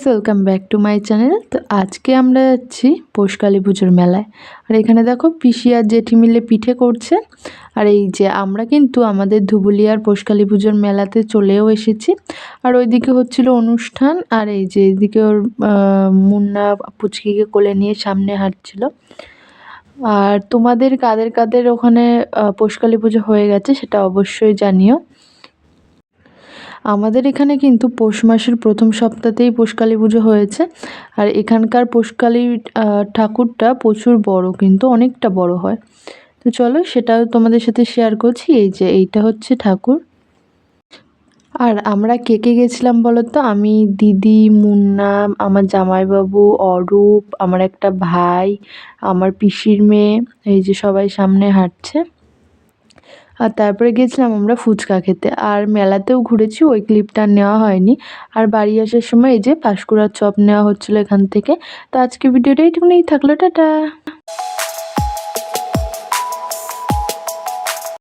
Guys, welcome back to my channel. তো আজকে আমরা যাচ্ছি পৌষকালী পুজোর মেলায়। আর এখানে দেখো পিসি আর জেঠি মিলে পিঠে করছে। আর এই যে আমরা কিন্তু আমাদের ধুবুলিয়ার পৌষকালী পুজোর মেলাতে চলেও এসেছি। আর ওইদিকে হচ্ছিল অনুষ্ঠান, আর এই যে এইদিকে ওর মুন্না পুচকিকে কোলে নিয়ে সামনে হাঁটছিল। আর তোমাদের কাদের কাদের ওখানে পৌষকালী পুজো হয়ে গেছে সেটা অবশ্যই জানিও। আমাদের এখানে কিন্তু পৌষ মাসের প্রথম সপ্তাহতেই পৌষকালী পুজো হয়েছে। আর এখানকার পৌষকালী ঠাকুরটা প্রচুর বড়, কিন্তু অনেকটা বড় হয়। তো চলো সেটাও তোমাদের সাথে শেয়ার করছি। এই যে এইটা হচ্ছে ঠাকুর। আর আমরা কে কে গেছিলাম বলো তো? আমি, দিদি, মুন্না, আমার জামাইবাবু, অরূপ, আমার একটা ভাই, আমার পিসির মেয়ে, এই যে সবাই সামনে হাঁটছে। আর তারপরে গেছিলাম আমরা ফুচকা খেতে। আর মেলাতেও ঘুরেছি, ওই ক্লিপটা আর নেওয়া হয়নি। আর বাড়ি আসার সময় এই যে পাঁশকুড়ার চপ নেওয়া হচ্ছিলো এখান থেকে। তো আজকে ভিডিওটা এইটুকুনি থাকলো, টাটা।